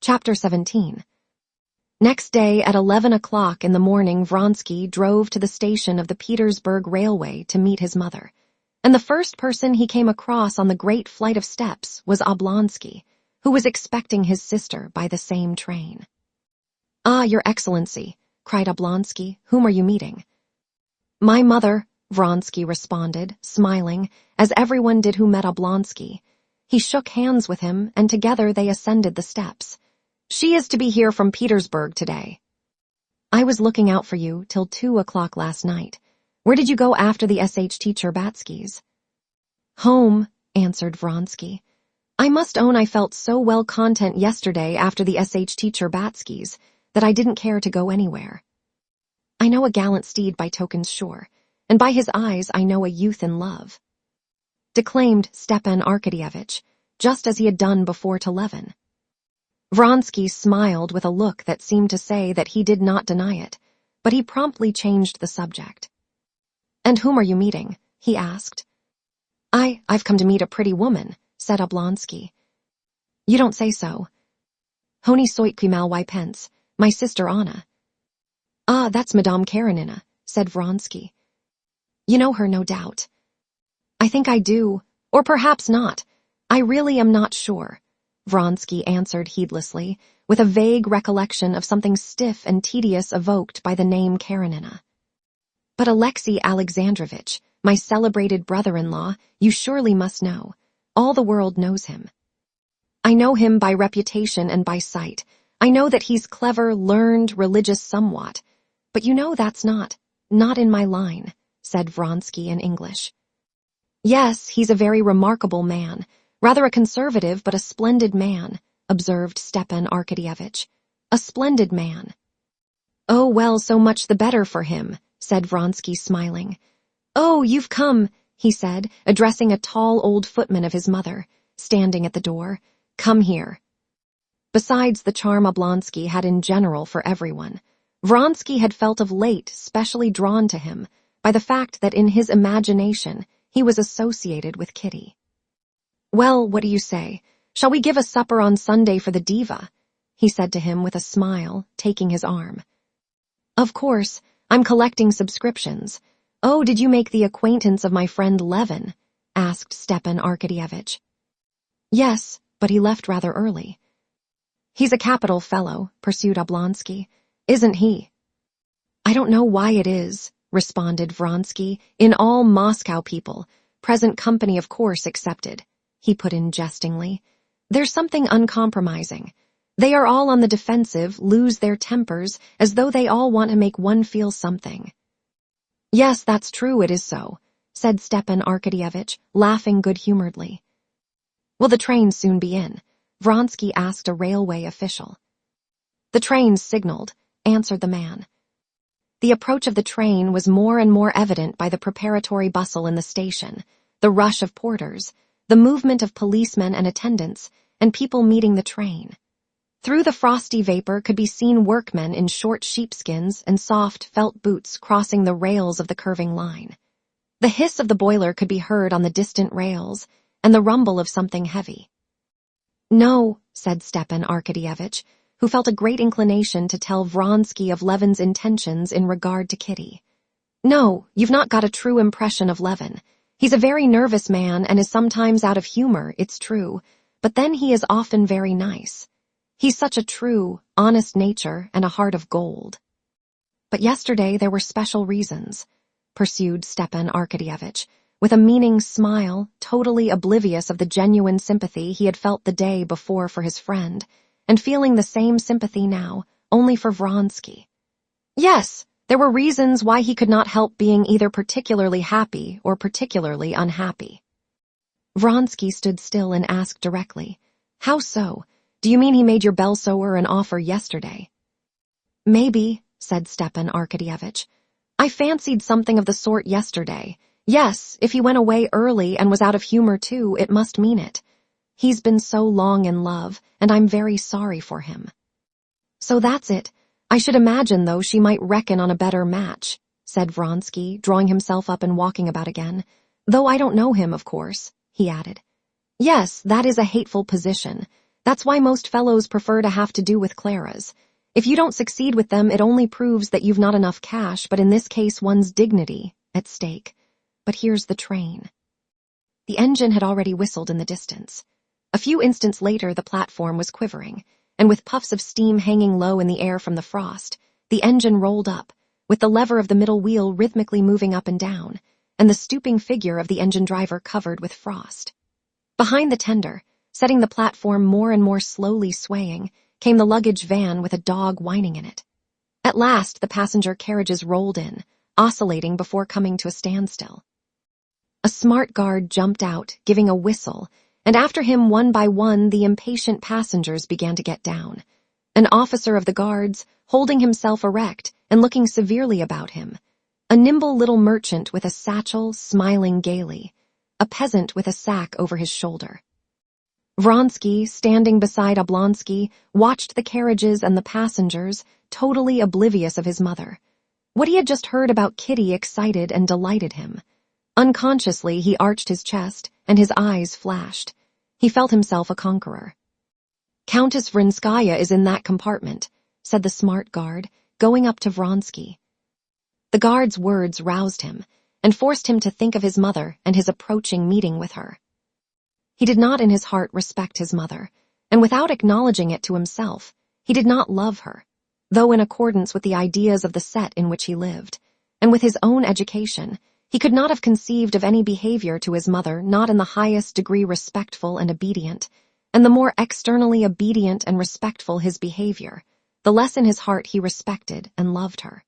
Chapter 17. Next day at 11 o'clock in the morning, Vronsky drove to the station of the Petersburg Railway to meet his mother. And the first person he came across on the great flight of steps was Oblonsky, who was expecting his sister by the same train. "Ah, Your Excellency," cried Oblonsky, "whom are you meeting?" "My mother," Vronsky responded, smiling, as everyone did who met Oblonsky. He shook hands with him, and together they ascended the steps. "She is to be here from Petersburg today." "I was looking out for you till 2 o'clock last night. Where did you go after the SH teacher Batsky's?" "Home," answered Vronsky. "I must own I felt so well content yesterday after the SH teacher Batsky's that I didn't care to go anywhere. I know a gallant steed by tokens sure, and by his eyes I know a youth in love," declaimed Stepan Arkadyevitch, just as he had done before to Levin. Vronsky smiled with a look that seemed to say that he did not deny it, but he promptly changed the subject. "And whom are you meeting?" he asked. I've come to meet a pretty woman," said Oblonsky. "You don't say so." "Honi soit qui mal y pense, my sister Anna." "Ah, that's Madame Karenina," said Vronsky. "You know her, no doubt." "I think I do, or perhaps not. I really am not sure," Vronsky answered heedlessly, with a vague recollection of something stiff and tedious evoked by the name Karenina. "But Alexei Alexandrovitch, my celebrated brother-in-law, you surely must know. All the world knows him." "I know him by reputation and by sight. I know that he's clever, learned, religious somewhat. But you know that's not in my line," said Vronsky in English. "Yes, he's a very remarkable man. Rather a conservative, but a splendid man," observed Stepan Arkadyevitch. "A splendid man." "Oh, well, so much the better for him," said Vronsky, smiling. "Oh, you've come," he said, addressing a tall old footman of his mother, standing at the door. "Come here." Besides the charm Oblonsky had in general for everyone, Vronsky had felt of late specially drawn to him by the fact that in his imagination he was associated with Kitty. "Well, what do you say? Shall we give a supper on Sunday for the diva?" he said to him with a smile, taking his arm. "Of course, I'm collecting subscriptions. Oh, did you make the acquaintance of my friend Levin?" asked Stepan Arkadyevitch. "Yes, but he left rather early." "He's a capital fellow," pursued Oblonsky. "Isn't he?" "I don't know why it is," responded Vronsky, "in all Moscow people, present company of course excepted," he put in jestingly. "There's something uncompromising. They are all on the defensive, lose their tempers, as though they all want to make one feel something." "Yes, that's true, it is so," said Stepan Arkadyevitch, laughing good-humoredly. "Will the train soon be in?" Vronsky asked a railway official. "The train's signaled," answered the man. The approach of the train was more and more evident by the preparatory bustle in the station, the rush of porters, the movement of policemen and attendants, and people meeting the train. Through the frosty vapor could be seen workmen in short sheepskins and soft felt boots crossing the rails of the curving line. The hiss of the boiler could be heard on the distant rails, and the rumble of something heavy. "No," said Stepan Arkadyevitch, who felt a great inclination to tell Vronsky of Levin's intentions in regard to Kitty. "No, you've not got a true impression of Levin. He's a very nervous man and is sometimes out of humor, it's true, but then he is often very nice. He's such a true, honest nature and a heart of gold." "But yesterday there were special reasons," pursued Stepan Arkadyevitch, with a meaning smile, totally oblivious of the genuine sympathy he had felt the day before for his friend, and feeling the same sympathy now, only for Vronsky. "Yes, there were reasons why he could not help being either particularly happy or particularly unhappy." Vronsky stood still and asked directly, "How so? Do you mean he made your bell-sewer an offer yesterday?" "Maybe," said Stepan Arkadyevitch. "I fancied something of the sort yesterday. Yes, if he went away early and was out of humor too, it must mean it. He's been so long in love, and I'm very sorry for him." "So that's it. I should imagine, though, she might reckon on a better match," said Vronsky, drawing himself up and walking about again. "Though I don't know him, of course," he added. "Yes, that is a hateful position. That's why most fellows prefer to have to do with Claras. If you don't succeed with them, it only proves that you've not enough cash, but in this case one's dignity at stake. But here's the train. The engine had already whistled in the distance. A few instants later, the platform was quivering, and with puffs of steam hanging low in the air from the frost, the engine rolled up, with the lever of the middle wheel rhythmically moving up and down, and the stooping figure of the engine driver covered with frost. Behind the tender, setting the platform more and more slowly swaying, came the luggage van with a dog whining in it. At last, the passenger carriages rolled in, oscillating before coming to a standstill. A smart guard jumped out, giving a whistle, and after him, one by one, the impatient passengers began to get down. An officer of the guards, holding himself erect and looking severely about him. A nimble little merchant with a satchel, smiling gaily. A peasant with a sack over his shoulder. Vronsky, standing beside Oblonsky, watched the carriages and the passengers, totally oblivious of his mother. What he had just heard about Kitty excited and delighted him. Unconsciously, he arched his chest, and his eyes flashed. He felt himself a conqueror. "Countess Vronskaya is in that compartment," said the smart guard, going up to Vronsky. The guard's words roused him, and forced him to think of his mother and his approaching meeting with her. He did not in his heart respect his mother, and without acknowledging it to himself, he did not love her, though in accordance with the ideas of the set in which he lived, and with his own education, he could not have conceived of any behavior to his mother not in the highest degree respectful and obedient, and the more externally obedient and respectful his behavior, the less in his heart he respected and loved her.